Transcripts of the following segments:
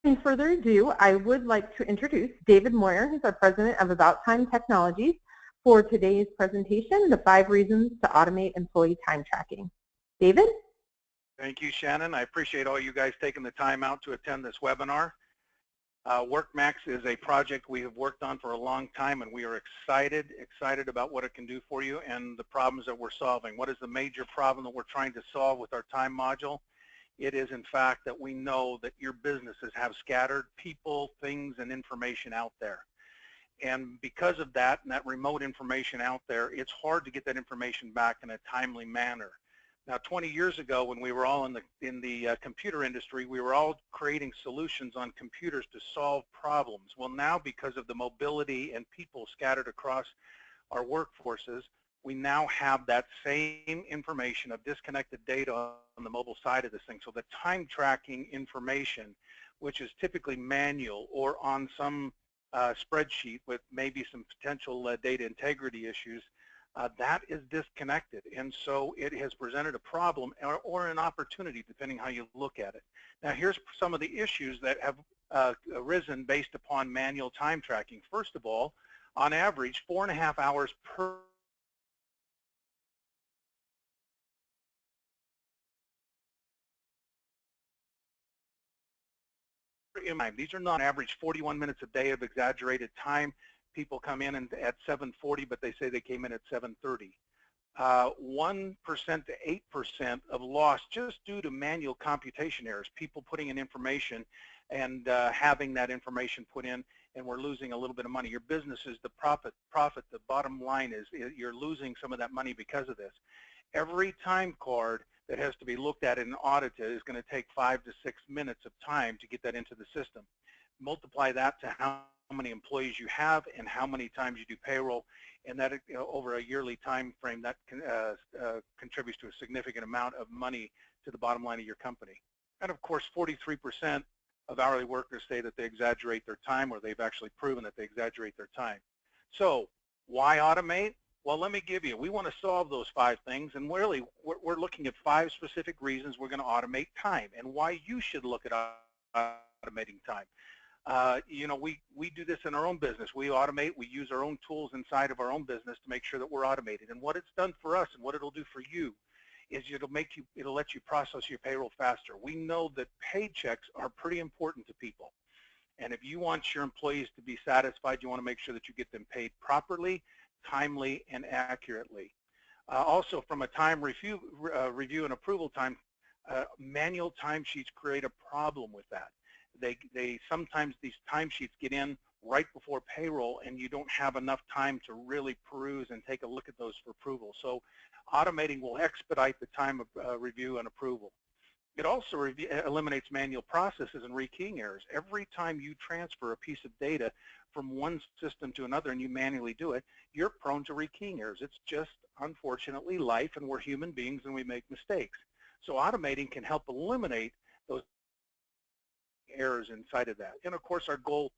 Without further ado, I would like to introduce David Moyer, who's our president of About Time Technologies, for today's presentation, the 5 reasons to automate employee time tracking. David? Thank you, Shannon. I appreciate all you guys taking the time out to attend this webinar. WorkMax is a project we have worked on for a long time, and we are excited about what it can do for you and the problems that we're solving. What is the major problem that we're trying to solve with our time module? It is, in fact, that we know that your businesses have scattered people, things, and information out there. And because of that, and that remote information out there, it's hard to get that information back in a timely manner. Now, 20 years ago, when we were all in the computer industry, we were all creating solutions on computers to solve problems. Well, now, because of the mobility and people scattered across our workforces, we now have that same information of disconnected data on the mobile side of this thing. So the time tracking information, which is typically manual or on some spreadsheet with maybe some potential data integrity issues, that is disconnected. And so it has presented a problem or an opportunity, depending how you look at it. Now, here's some of the issues that have arisen based upon manual time tracking. First of all, on average, 4.5 hours per These are not average 41 minutes a day of exaggerated time. People come in at 7:40, but they say they came in at 7:30. 1% to 8% of loss just due to manual computation errors, people putting in information and having that information put in, and we're losing a little bit of money. Your business is the profit, the bottom line is you're losing some of that money because of this. Every time card that has to be looked at and audited is going to take 5 to 6 minutes of time to get that into the system. Multiply that to how many employees you have and how many times you do payroll, and that over a yearly time frame, that contributes to a significant amount of money to the bottom line of your company. And of course, 43% of hourly workers say that they exaggerate their time, or they've actually proven that they exaggerate their time. So why automate? Well, let me give you, we want to solve those 5 things, and really we're looking at 5 specific reasons we're going to automate time and why you should look at automating time. You know, we do this in our own business. We automate, we use our own tools inside of our own business to make sure that we're automated. And what it's done for us and what it'll do for you is it'll let you process your payroll faster. We know that paychecks are pretty important to people. And if you want your employees to be satisfied, you want to make sure that you get them paid properly, timely, and accurately. Also, from a time review and approval time, manual timesheets create a problem with that. Sometimes these timesheets get in right before payroll, and you don't have enough time to really peruse and take a look at those for approval. So automating will expedite the time of review and approval. It also eliminates manual processes and rekeying errors. Every time you transfer a piece of data from one system to another and you manually do it, you're prone to rekeying errors. It's just, unfortunately, life, and we're human beings and we make mistakes. So automating can help eliminate those errors inside of that. And of course, our goal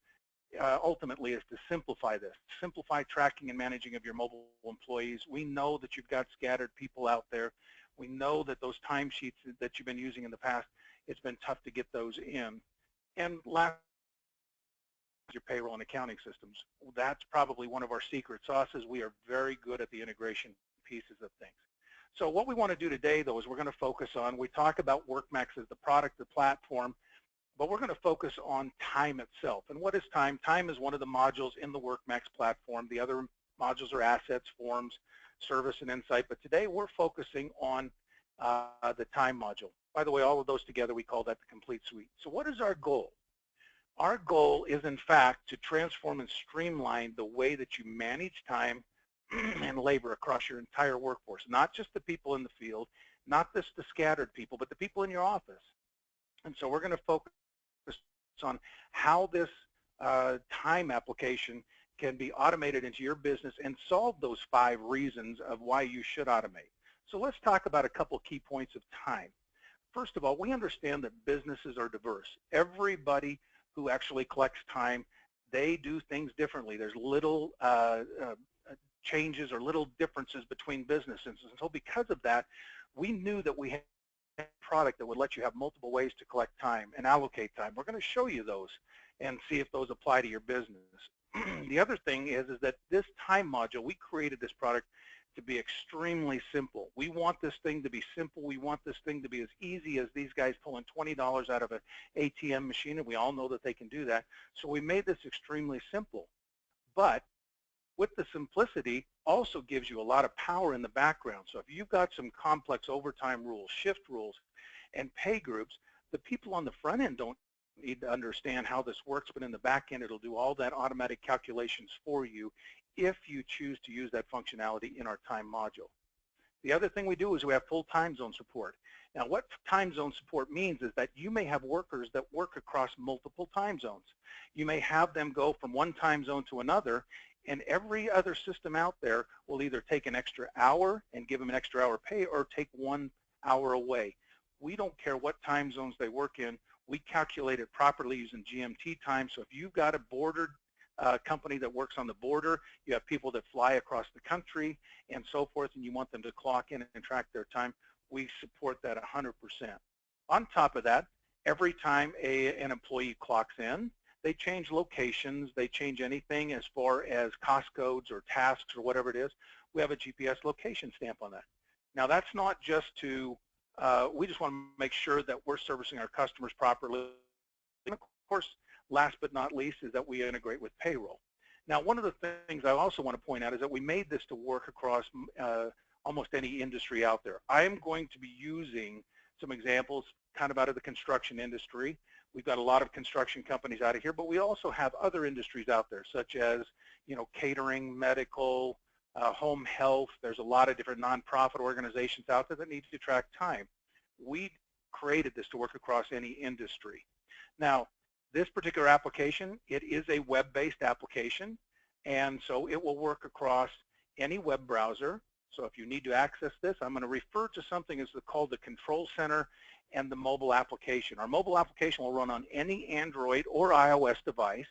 ultimately is to simplify this. Simplify tracking and managing of your mobile employees. We know that you've got scattered people out there. We know that those timesheets that you've been using in the past, it's been tough to get those in. And last, your payroll and accounting systems. That's probably one of our secret sauces. We are very good at the integration pieces of things. So what we want to do today, though, is we're going to focus on, we talk about WorkMax as the product, the platform, but we're going to focus on time itself. And what is time? Time is one of the modules in the WorkMax platform. The other modules are assets, forms, service, and insight. But today we're focusing on the time module. By the way, all of those together, we call that the complete suite. So what is our goal? Our goal is, in fact, to transform and streamline the way that you manage time and labor across your entire workforce, not just the people in the field, not just the scattered people, but the people in your office. And so we're going to focus on how this time application can be automated into your business and solve those 5 reasons of why you should automate. So let's talk about a couple key points of time. First of all, we understand that businesses are diverse. Everybody who actually collects time, they do things differently. There's little changes or little differences between businesses. And so because of that, we knew that we product that would let you have multiple ways to collect time and allocate time. We're going to show you those and see if those apply to your business. The other thing is that this time module, we created this product to be extremely simple. We want this thing to be simple. We want this thing to be as easy as these guys pulling $20 out of an ATM machine, and we all know that they can do that. So we made this extremely simple. But with the simplicity also gives you a lot of power in the background. So if you've got some complex overtime rules, shift rules, and pay groups, the people on the front end don't need to understand how this works, but in the back end it'll do all that automatic calculations for you if you choose to use that functionality in our time module. The other thing we do is we have full time zone support. Now what time zone support means is that you may have workers that work across multiple time zones. You may have them go from one time zone to another, and every other system out there will either take an extra hour and give them an extra hour pay or take 1 hour away. We don't care what time zones they work in. We calculate it properly using GMT time. So if you've got a bordered company that works on the border, you have people that fly across the country and so forth, and you want them to clock in and track their time, we support that 100%. On top of that, every time an employee clocks in, they change locations, they change anything as far as cost codes or tasks or whatever it is, we have a GPS location stamp on that. Now that's not just to, we just want to make sure that we're servicing our customers properly. And of course, last but not least is that we integrate with payroll. Now one of the things I also want to point out is that we made this to work across almost any industry out there. I am going to be using some examples kind of out of the construction industry. We've got a lot of construction companies out of here, but we also have other industries out there, such as, you know, catering, medical, home health. There's a lot of different nonprofit organizations out there that need to track time. We created this to work across any industry. Now, this particular application, it is a web-based application, and so it will work across any web browser. So if you need to access this, I'm going to refer to something as called the Control Center and the mobile application. Our mobile application will run on any Android or iOS device,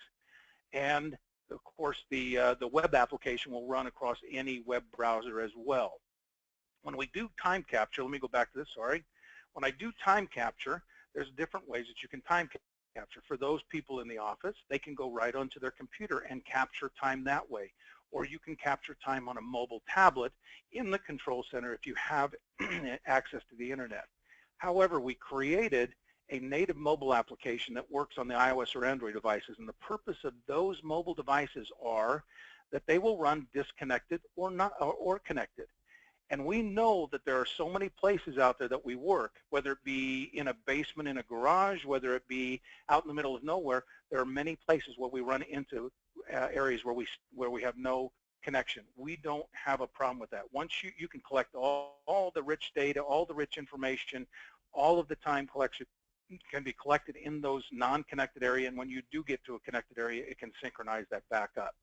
and of course the web application will run across any web browser as well. When we do time capture, let me go back to this, sorry. When I do time capture, there's different ways that you can time capture. For those people in the office, they can go right onto their computer and capture time that way. Or you can capture time on a mobile tablet in the Control Center if you have access to the internet. However, we created a native mobile application that works on the iOS or Android devices, and the purpose of those mobile devices are that they will run disconnected or not or connected. And we know that there are so many places out there that we work, whether it be in a basement in a garage, whether it be out in the middle of nowhere, there are many places where we run into areas where we have no connection. We don't have a problem with that. Once you can collect all the rich data, all the rich information, all of the time collection can be collected in those non-connected area, and when you do get to a connected area, it can synchronize that back up.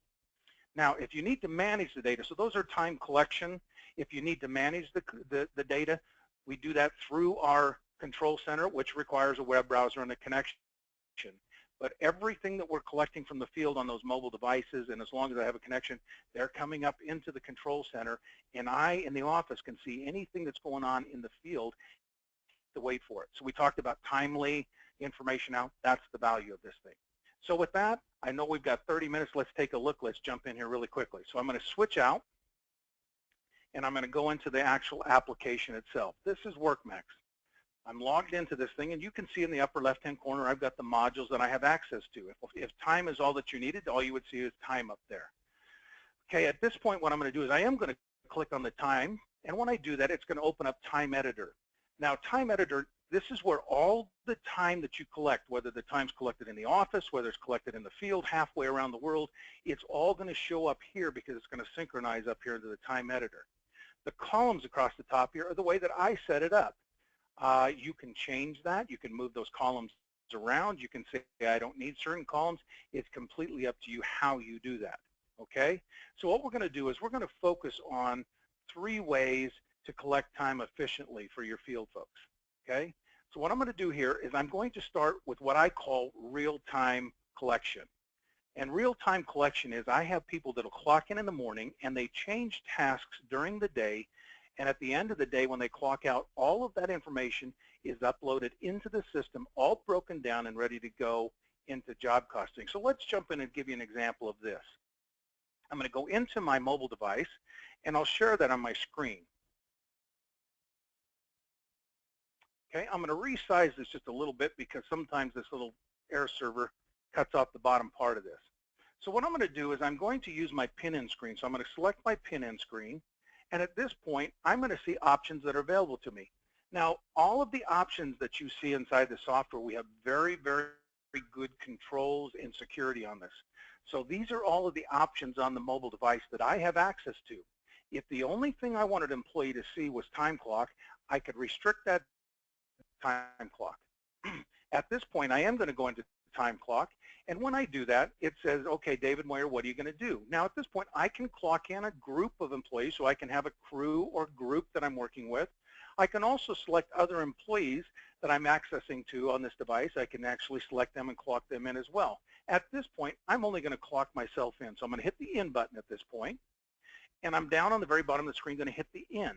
Now, if you need to manage the data, so those are time collection. If you need to manage the data, we do that through our Control Center, which requires a web browser and a connection. But everything that we're collecting from the field on those mobile devices, and as long as I have a connection, they're coming up into the Control Center, and I, in the office, can see anything that's going on in the field to wait for it. So we talked about timely information out. That's the value of this thing. So with that, I know we've got 30 minutes. Let's take a look. Let's jump in here really quickly. So I'm going to switch out, and I'm going to go into the actual application itself. This is WorkMax. I'm logged into this thing, and you can see in the upper left-hand corner, I've got the modules that I have access to. If time is all that you needed, all you would see is time up there. Okay, at this point, what I'm going to do is I am going to click on the time, and when I do that, it's going to open up Time Editor. Now, Time Editor, this is where all the time that you collect, whether the time's collected in the office, whether it's collected in the field, halfway around the world, it's all going to show up here because it's going to synchronize up here into the Time Editor. The columns across the top here are the way that I set it up. You can change that. You can move those columns around. You can say, I don't need certain columns. It's completely up to you how you do that, okay? So what we're going to do is we're going to focus on 3 ways to collect time efficiently for your field folks, okay? So what I'm going to do here is I'm going to start with what I call real-time collection. And real-time collection is I have people that will clock in the morning, and they change tasks during the day, and at the end of the day when they clock out, all of that information is uploaded into the system, all broken down and ready to go into job costing. So let's jump in and give you an example of this. I'm going to go into my mobile device, and I'll share that on my screen. Okay, I'm going to resize this just a little bit because sometimes this little air server cuts off the bottom part of this. So what I'm going to do is I'm going to use my pin-in screen. So I'm going to select my pin-in screen, and at this point, I'm going to see options that are available to me. Now, all of the options that you see inside the software, we have very, very good controls and security on this. So these are all of the options on the mobile device that I have access to. If the only thing I wanted an employee to see was time clock, I could restrict that time clock. At this point, I am going to go into time clock, and when I do that, it says, okay, David Moyer, what are you going to do? Now, at this point, I can clock in a group of employees, so I can have a crew or group that I'm working with. I can also select other employees that I'm accessing to on this device. I can actually select them and clock them in as well. At this point, I'm only going to clock myself in. So I'm going to hit the in button at this point, and I'm down on the very bottom of the screen going to hit the in.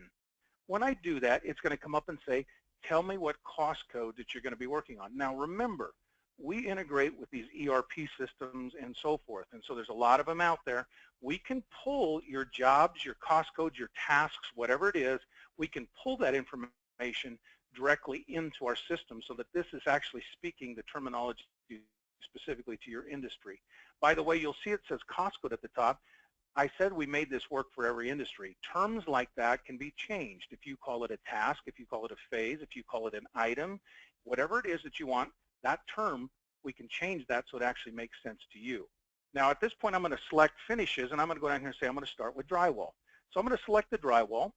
When I do that, it's going to come up and say, tell me what cost code that you're going to be working on. Now remember, we integrate with these ERP systems and so forth, and so there's a lot of them out there. We can pull your jobs, your cost codes, your tasks, whatever it is, we can pull that information directly into our system so that this is actually speaking the terminology specifically to your industry. By the way, you'll see it says cost code at the top. I said we made this work for every industry. Terms like that can be changed. If you call it a task, if you call it a phase, if you call it an item, whatever it is that you want, that term, we can change that so it actually makes sense to you. Now at this point, I'm going to select finishes, and I'm going to go down here and say I'm going to start with drywall. So I'm going to select the drywall,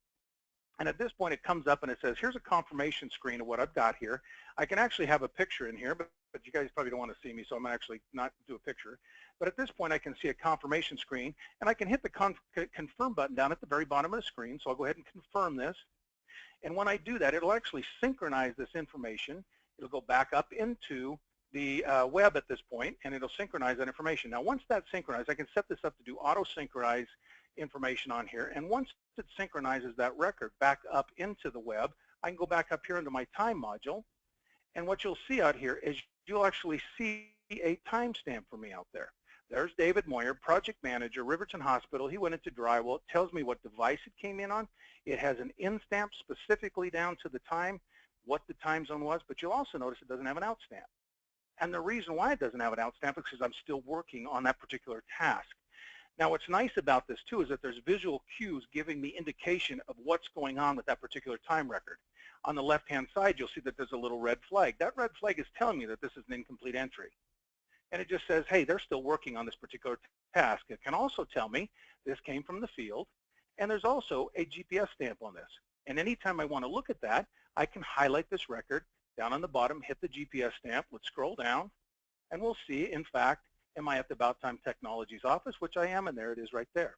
and at this point it comes up and it says, here's a confirmation screen of what I've got here. I can actually have a picture in here, but you guys probably don't want to see me, so I'm going to actually not do a picture. But at this point, I can see a confirmation screen, and I can hit the confirm button down at the very bottom of the screen. So I'll go ahead and confirm this. And when I do that, it'll actually synchronize this information. It'll go back up into the web at this point, and it'll synchronize that information. Now, once that's synchronized, I can set this up to do auto-synchronize information on here. And once it synchronizes that record back up into the web, I can go back up here into my time module. And what you'll see out here is you'll actually see a timestamp for me out there. There's David Moyer, project manager, Riverton Hospital. He went into drywall. It tells me what device it came in on. It has an in stamp specifically down to the time, what the time zone was, but you'll also notice it doesn't have an out stamp. And the reason why it doesn't have an out stamp is because I'm still working on that particular task. Now, what's nice about this, too, is that there's visual cues giving me indication of what's going on with that particular time record. On the left-hand side, you'll see that there's a little red flag. That red flag is telling me that this is an incomplete entry. And it just says, hey, they're still working on this particular task. It can also tell me this came from the field, and there's also a GPS stamp on this. And anytime I want to look at that, I can highlight this record down on the bottom, hit the GPS stamp. Let's scroll down, and we'll see, in fact, am I at the About Time Technologies office, which I am, and there it is right there.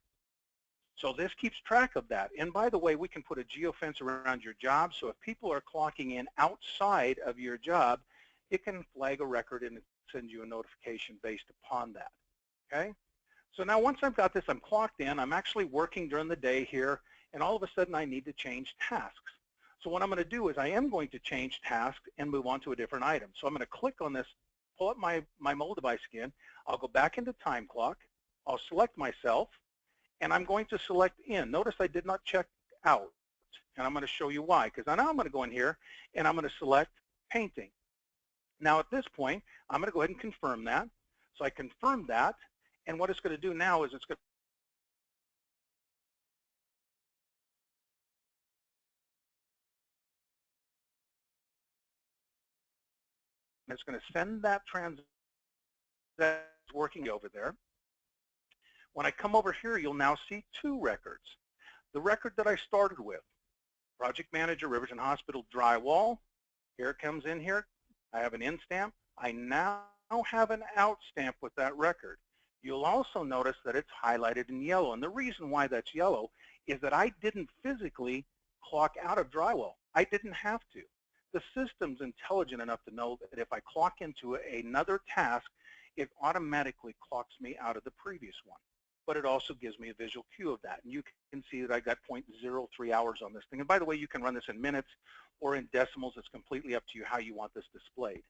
So this keeps track of that. And by the way, we can put a geofence around your job, so if people are clocking in outside of your job, it can flag a record and send you a notification based upon that, okay? So now once I've got this, I'm clocked in, I'm actually working during the day here, and all of a sudden I need to change tasks. So what I'm going to do is I am going to change task and move on to a different item. So I'm going to click on this, pull up my mobile device again, I'll go back into time clock, I'll select myself, and I'm going to select in. Notice I did not check out, and I'm going to show you why, because now I'm going to go in here and I'm going to select painting. Now at this point, I'm going to go ahead and confirm that. So I confirm that, and what it's going to do now is it's going to send that transaction that's working over there. When I come over here, you'll now see two records. The record that I started with, project manager, Riverton Hospital, drywall. Here it comes in here. I have an in stamp. I now have an out stamp with that record. You'll also notice that it's highlighted in yellow. And the reason why that's yellow is that I didn't physically clock out of drywall. I didn't have to. The system's intelligent enough to know that if I clock into another task, it automatically clocks me out of the previous one. But it also gives me a visual cue of that. And you can see that I got 0.03 hours on this thing. And by the way, you can run this in minutes or in decimals. It's completely up to you how you want this displayed.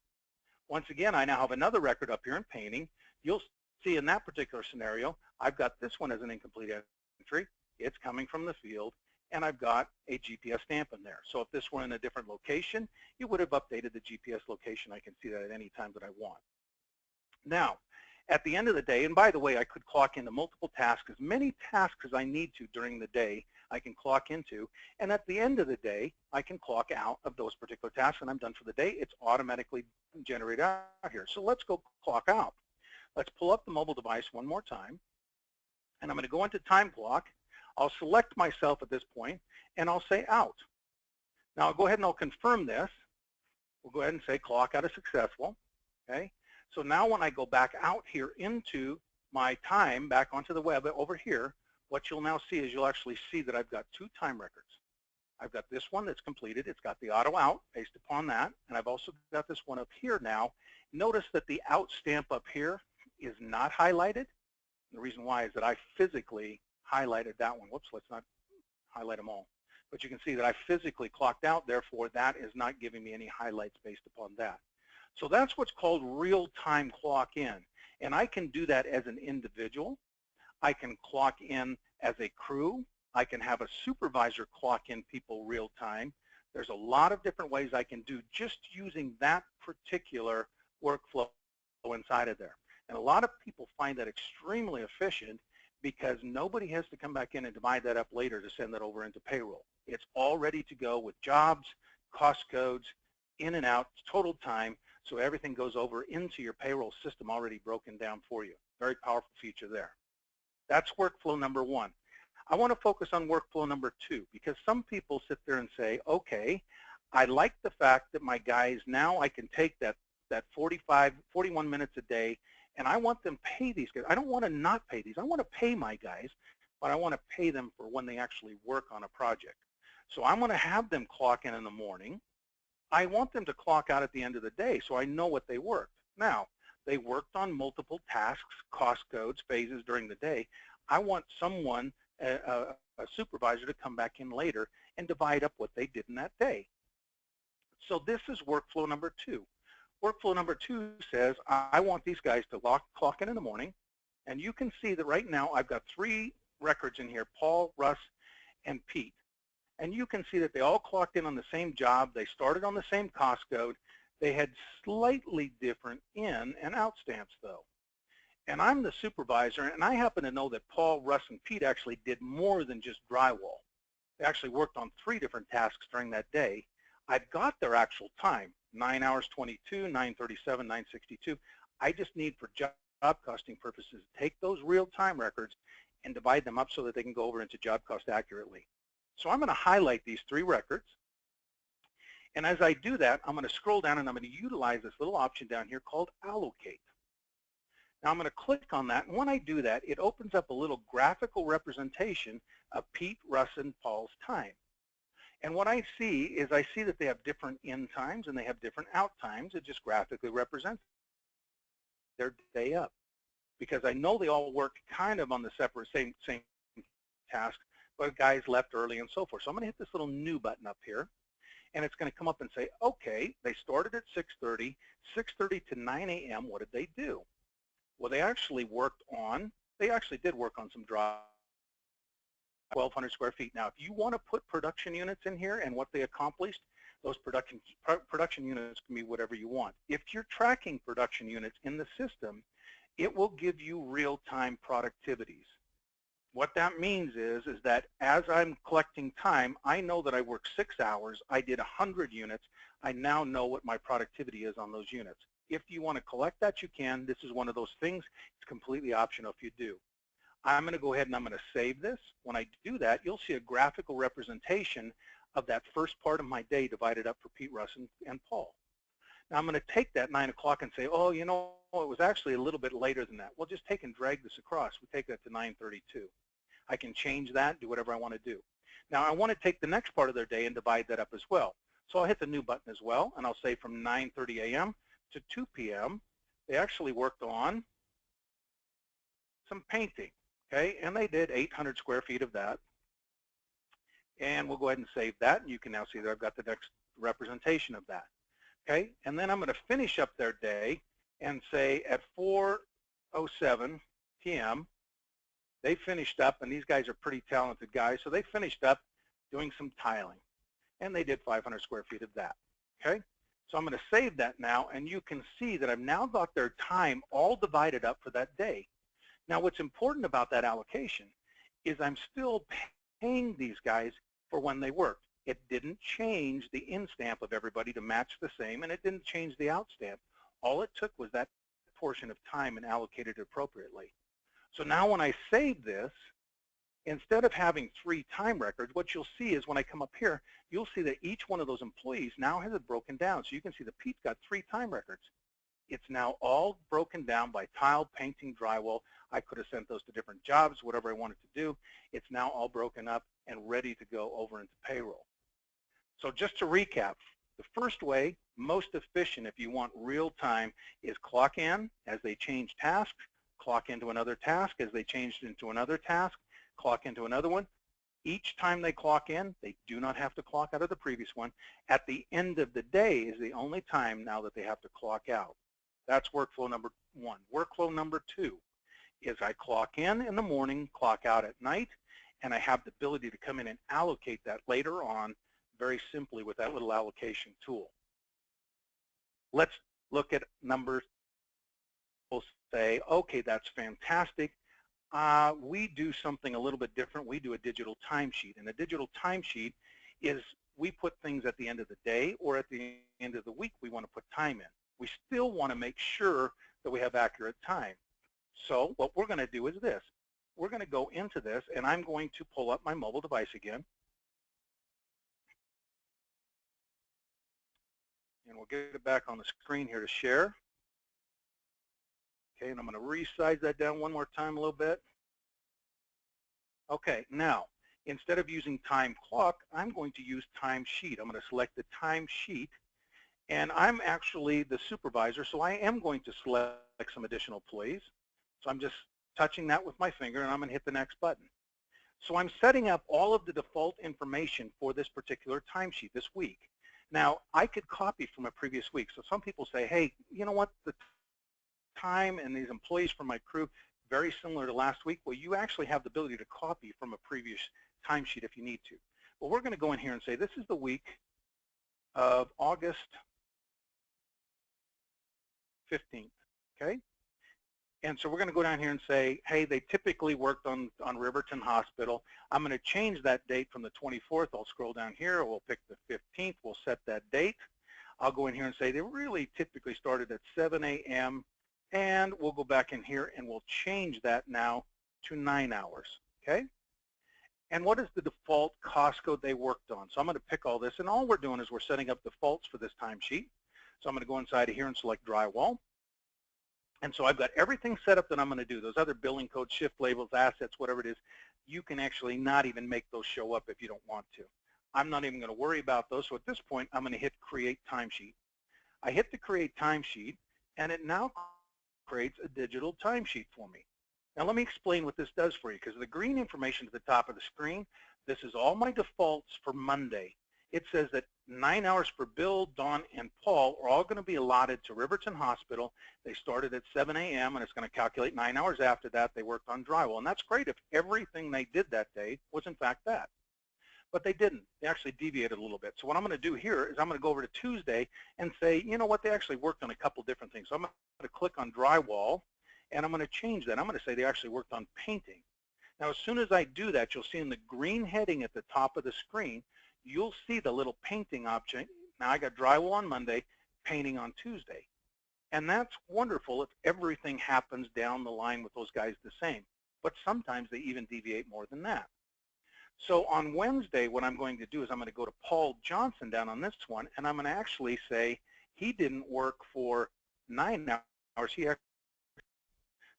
Once again, I now have another record up here in painting. You'll see in that particular scenario, I've got this one as an incomplete entry. It's coming from the field, and I've got a GPS stamp in there. So if this were in a different location, it would have updated the GPS location. I can see that at any time that I want. Now, at the end of the day, and by the way, I could clock into multiple tasks, as many tasks as I need to during the day, I can clock into, and at the end of the day, I can clock out of those particular tasks, and I'm done for the day. It's automatically generated out here. So let's go clock out. Let's pull up the mobile device one more time, and I'm going to go into time clock. I'll select myself at this point, and I'll say out. Now I'll go ahead and I'll confirm this. We'll go ahead and say clock out is successful. Okay. So now when I go back out here into my time, back onto the web over here, what you'll now see is you'll actually see that I've got two time records. I've got this one that's completed. It's got the auto out based upon that. And I've also got this one up here now. Notice that the out stamp up here is not highlighted. The reason why is that I physically highlighted that one. Whoops, let's not highlight them all. But you can see that I physically clocked out. Therefore, that is not giving me any highlights based upon that. So that's what's called real-time clock in. And I can do that as an individual. I can clock in as a crew. I can have a supervisor clock in people real time. There's a lot of different ways I can do just using that particular workflow inside of there. And a lot of people find that extremely efficient because nobody has to come back in and divide that up later to send that over into payroll. It's all ready to go with jobs, cost codes, in and out, total time, so everything goes over into your payroll system already broken down for you. Very powerful feature there. That's workflow number one. I want to focus on workflow number two because some people sit there and say, okay, I like the fact that my guys, now I can take that 41 minutes a day and I want them to pay these guys. I don't want to not pay these. I want to pay my guys, but I want to pay them for when they actually work on a project. So I'm going to have them clock in the morning. I want them to clock out at the end of the day so I know what they worked. Now, they worked on multiple tasks, cost codes, phases during the day. I want someone, a supervisor, to come back in later and divide up what they did in that day. So this is workflow number two. Workflow number two says I want these guys to clock in the morning, and you can see that right now I've got three records in here, Paul, Russ, and Pete. And you can see that they all clocked in on the same job. They started on the same cost code. They had slightly different in and out stamps, though. And I'm the supervisor, and I happen to know that Paul, Russ, and Pete actually did more than just drywall. They actually worked on 3 different tasks during that day. I've got their actual time, 9 hours 22, 9:37, 9:62. I just need, for job costing purposes, take those real-time records and divide them up so that they can go over into job cost accurately. So I'm going to highlight these 3 records. And as I do that, I'm going to scroll down and I'm going to utilize this little option down here called allocate. Now I'm going to click on that, and when I do that, it opens up a little graphical representation of Pete, Russ, and Paul's time. And what I see is I see that they have different in times and they have different out times. It just graphically represents their day up, because I know they all work kind of on the separate same task, but guys left early and so forth. So I'm going to hit this little new button up here, and it's going to come up and say, okay, they started at 6:30, 6:30 to 9 a.m. What did they do? Well, they actually did work on some draw, 1,200 square feet. Now, if you want to put production units in here and what they accomplished, those production units can be whatever you want. If you're tracking production units in the system, it will give you real-time productivities. What that means is that as I'm collecting time, I know that I worked 6 hours, I did 100 units, I now know what my productivity is on those units. If you want to collect that, you can. This is one of those things. It's completely optional if you do. I'm going to go ahead and I'm going to save this. When I do that, you'll see a graphical representation of that first part of my day divided up for Pete, Russ, and Paul. Now I'm going to take that 9 o'clock and say, oh, you know, it was actually a little bit later than that. Well, just take and drag this across. We take that to 9:32. I can change that, do whatever I want to do. Now I want to take the next part of their day and divide that up as well. So I'll hit the new button as well, and I'll say from 9:30 a.m. to 2 p.m. they actually worked on some painting, okay? And they did 800 square feet of that. And we'll go ahead and save that, and you can now see that I've got the next representation of that. Okay, and then I'm going to finish up their day and say at 4:07 p.m. they finished up, and these guys are pretty talented guys, so they finished up doing some tiling, and they did 500 square feet of that. Okay, so I'm going to save that now, and you can see that I've now got their time all divided up for that day. Now, what's important about that allocation is I'm still paying these guys for when they worked. It didn't change the in stamp of everybody to match the same, and it didn't change the out stamp. All it took was that portion of time and allocated it appropriately. So now when I save this, instead of having 3 time records, what you'll see is when I come up here, you'll see that each one of those employees now has it broken down. So you can see that Pete's got 3 time records. It's now all broken down by tile, painting, drywall. I could have sent those to different jobs, whatever I wanted to do. It's now all broken up and ready to go over into payroll. So just to recap, the first way, most efficient if you want real time, is clock in as they change tasks, clock into another task as they changed into another task, clock into another one. Each time they clock in, they do not have to clock out of the previous one. At the end of the day is the only time now that they have to clock out. That's workflow number 1. Workflow number 2 is I clock in the morning, clock out at night, and I have the ability to come in and allocate that later on very simply with that little allocation tool. Let's look at numbers. We'll say, okay, that's fantastic. We do something a little bit different. We do a digital timesheet, and a digital timesheet is we put things at the end of the day or at the end of the week we want to put time in. We still want to make sure that we have accurate time. So what we're going to do is this. We're going to go into this, and I'm going to pull up my mobile device again. And we'll get it back on the screen here to share. Okay, and I'm going to resize that down one more time a little bit. Okay, now, instead of using time clock, I'm going to use time sheet. I'm going to select the time sheet, and I'm actually the supervisor, so I am going to select some additional employees. So I'm just touching that with my finger, and I'm going to hit the next button. So I'm setting up all of the default information for this particular timesheet this week. Now, I could copy from a previous week. So some people say, hey, you know what, the time and these employees from my crew, very similar to last week. Well, you actually have the ability to copy from a previous timesheet if you need to. Well, we're going to go in here and say this is the week of August 15th, okay? And so we're going to go down here and say, hey, they typically worked on Riverton Hospital. I'm going to change that date from the 24th. I'll scroll down here. We'll pick the 15th. We'll set that date. I'll go in here and say they really typically started at 7 a.m. And we'll go back in here and we'll change that now to 9 hours, okay? And what is the default cost code they worked on? So I'm going to pick all this, and all we're doing is we're setting up defaults for this timesheet. So I'm going to go inside of here and select drywall. And so I've got everything set up that I'm going to do. Those other billing codes, shift labels, assets, whatever it is, you can actually not even make those show up if you don't want to. I'm not even going to worry about those. So at this point, I'm going to hit Create Timesheet. I hit the Create Timesheet, and it now creates a digital timesheet for me. Now let me explain what this does for you, because the green information at the top of the screen, this is all my defaults for Monday. It says that 9 hours for Bill, Dawn, and Paul are all going to be allotted to Riverton Hospital. They started at 7 a.m. and it's going to calculate 9 hours after that. They worked on drywall, and that's great if everything they did that day was in fact that. But they didn't. They actually deviated a little bit. So what I'm going to do here is I'm going to go over to Tuesday and say, you know what, they actually worked on a couple different things. So I'm going to click on drywall, and I'm going to change that. I'm going to say they actually worked on painting. Now, as soon as I do that, you'll see in the green heading at the top of the screen, you'll see the little painting option. Now, I got drywall on Monday, painting on Tuesday. And that's wonderful if everything happens down the line with those guys the same. But sometimes they even deviate more than that. So on Wednesday, what I'm going to do is I'm going to go to Paul Johnson down on this one, and I'm going to actually say he didn't work for 9 hours.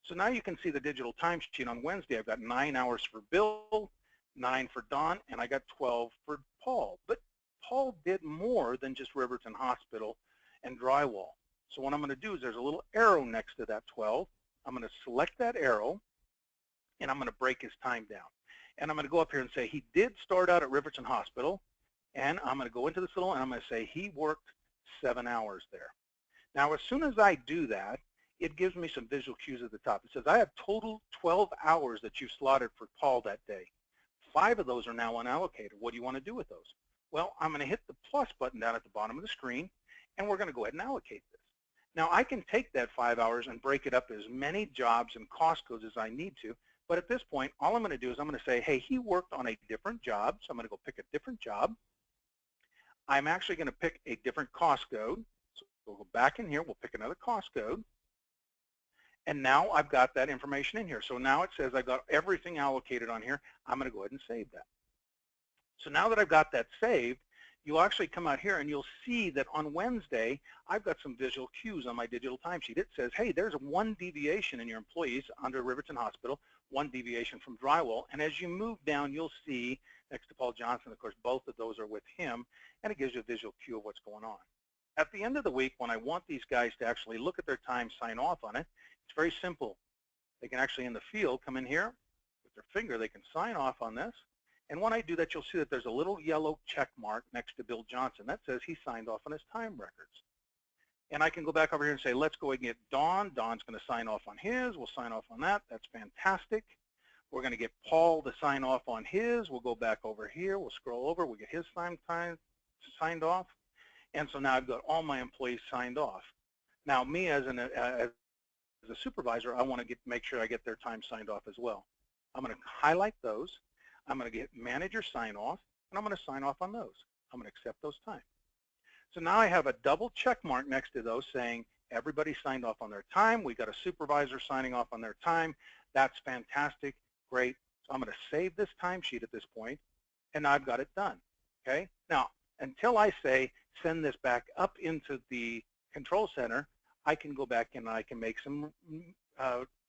So now you can see the digital timesheet on Wednesday. I've got 9 hours for Bill, 9 for Don, and I got 12 for Paul. But Paul did more than just Riverton Hospital and drywall. So what I'm going to do is there's a little arrow next to that 12. I'm going to select that arrow, and I'm going to break his time down. And I'm going to go up here and say he did start out at Riverton Hospital. And I'm going to go into this little, and I'm going to say he worked 7 hours there. Now, as soon as I do that, it gives me some visual cues at the top. It says, I have total 12 hours that you've slotted for Paul that day. 5 of those are now unallocated. What do you want to do with those? Well, I'm going to hit the plus button down at the bottom of the screen, and we're going to go ahead and allocate this. Now, I can take that 5 hours and break it up as many jobs and cost codes as I need to, but at this point, all I'm going to do is I'm going to say, hey, he worked on a different job, so I'm going to go pick a different job. I'm actually going to pick a different cost code. So we'll go back in here, we'll pick another cost code, and now I've got that information in here. So now it says I've got everything allocated on here. I'm going to go ahead and save that. So now that I've got that saved, you'll actually come out here and you'll see that on Wednesday, I've got some visual cues on my digital timesheet. It says, hey, there's 1 deviation in your employees under Riverton Hospital, 1 deviation from drywall. And as you move down, you'll see next to Paul Johnson, of course, both of those are with him, and it gives you a visual cue of what's going on. At the end of the week, when I want these guys to actually look at their time, sign off on it, it's very simple. They can actually, in the field, come in here with their finger, they can sign off on this. And when I do that, you'll see that there's a little yellow check mark next to Bill Johnson. That says he signed off on his time records. And I can go back over here and say, let's go and get Don. Don's going to sign off on his. We'll sign off on that. That's fantastic. We're going to get Paul to sign off on his. We'll go back over here. We'll scroll over. We'll get his time signed off. And so now I've got all my employees signed off. Now, me as a supervisor, I want to make sure I get their time signed off as well. I'm going to highlight those. I'm going to get manager sign off, and I'm going to sign off on those. I'm going to accept those times. So now I have a double check mark next to those saying everybody signed off on their time. We got a supervisor signing off on their time. That's fantastic. Great. So I'm going to save this timesheet at this point, and now I've got it done. Okay. Now, until I say send this back up into the control center, I can go back and I can make some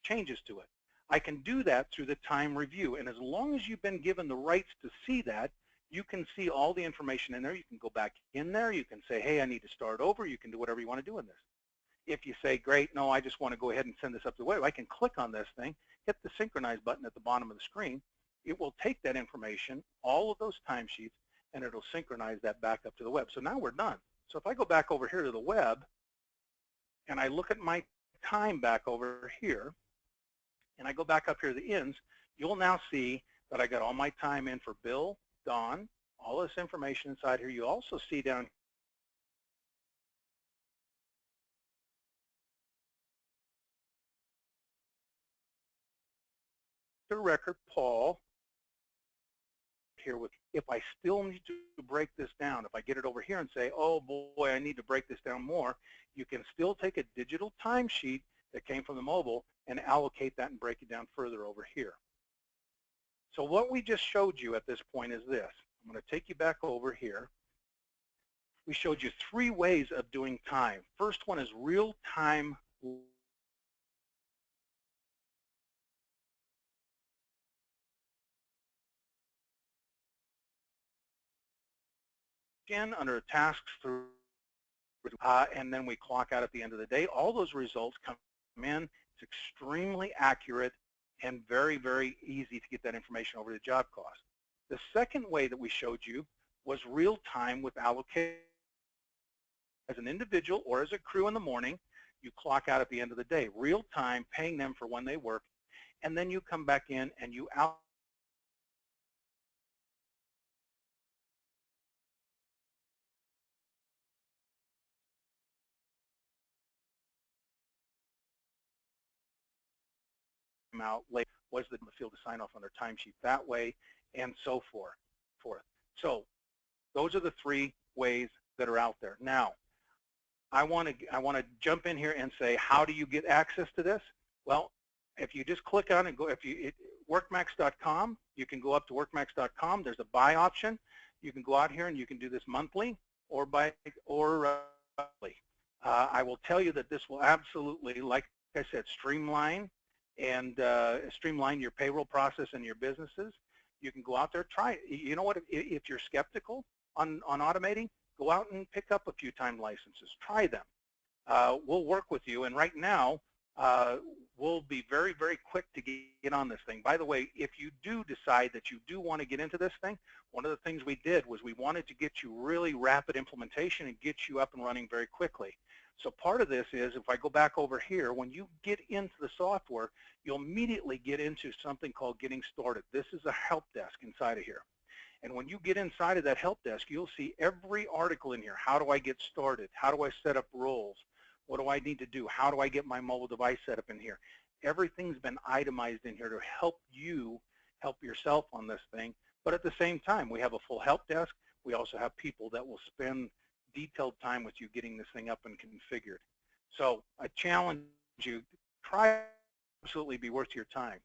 changes to it. I can do that through the time review, and as long as you've been given the rights to see that, you can see all the information in there. You can go back in there. You can say, hey, I need to start over. You can do whatever you want to do in this. If you say, great, no, I just want to go ahead and send this up to the web, I can click on this thing, hit the synchronize button at the bottom of the screen. It will take that information, all of those timesheets, and it'll synchronize that back up to the web. So now we're done. So if I go back over here to the web, and I look at my time back over here, and I go back up here to the ends, you'll now see that I got all my time in for Bill, Don, all this information inside here. You also see down the record, Paul, here with, if I still need to break this down, if I get it over here and say, oh boy, I need to break this down more, you can still take a digital timesheet that came from the mobile and allocate that and break it down further over here. So what we just showed you at this point is this. I'm going to take you back over here. We showed you 3 ways of doing time. First one is real-time under tasks through, and then we clock out at the end of the day. All those results come in. It's extremely accurate and very, very easy to get that information over to job cost. The second way that we showed you was real time with allocation. As an individual or as a crew in the morning, you clock out at the end of the day. Real time, paying them for when they work, and then you come back in and you allocate out later, was the field to sign off on their timesheet that way, and so forth. So those are the 3 ways that are out there. Now, I want to jump in here and say, how do you get access to this? Well, if you just click on and go, workmax.com, you can go up to workmax.com. There's a buy option. You can go out here and you can do this monthly or monthly. I will tell you that this will absolutely, like I said, streamline your payroll process and your businesses. You can go out there, try it. You know what, if you're skeptical on automating, go out and pick up a few time licenses. Try them. We'll work with you. And right now, we'll be very, very quick to get on this thing. By the way, if you do decide that you do want to get into this thing, one of the things we did was we wanted to get you really rapid implementation and get you up and running very quickly. So part of this is, if I go back over here, when you get into the software, you'll immediately get into something called getting started. This is a help desk inside of here. And when you get inside of that help desk, you'll see every article in here. How do I get started? How do I set up roles? What do I need to do? How do I get my mobile device set up in here? Everything's been itemized in here to help you help yourself on this thing. But at the same time, we have a full help desk. We also have people that will spend detailed time with you getting this thing up and configured. So I challenge you, try to absolutely be worth your time.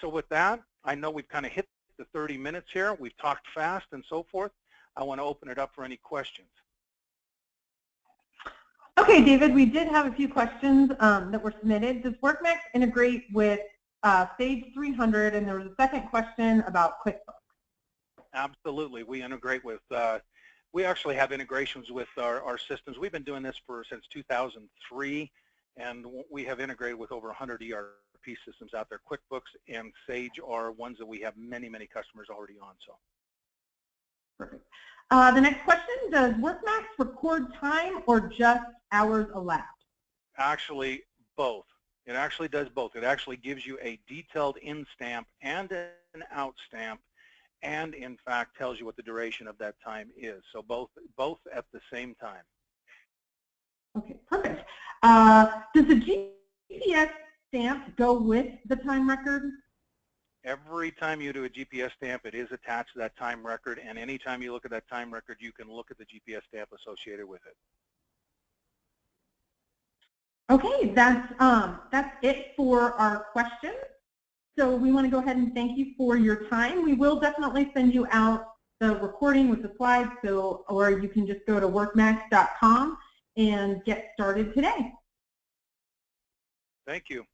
So with that, I know we've kind of hit the 30 minutes here. We've talked fast and so forth. I want to open it up for any questions. Okay, David, we did have a few questions that were submitted. Does WorkMax integrate with Sage 300? And there was a second question about QuickBooks. Absolutely. We integrate with, we actually have integrations with our systems. We've been doing this since 2003, and we have integrated with over 100 ERP systems out there. QuickBooks and Sage are ones that we have many, many customers already on. So. Perfect. The next question, does WorkMax record time or just hours elapsed? Actually, both. It actually does both. It actually gives you a detailed in stamp and an out stamp, and in fact tells you what the duration of that time is. So both at the same time. Okay, perfect. Does the GPS stamp go with the time record? Every time you do a GPS stamp, it is attached to that time record, and anytime you look at that time record, you can look at the GPS stamp associated with it. Okay, that's it for our questions. So we want to go ahead and thank you for your time. We will definitely send you out the recording with the slides, or you can just go to workmax.com and get started today. Thank you.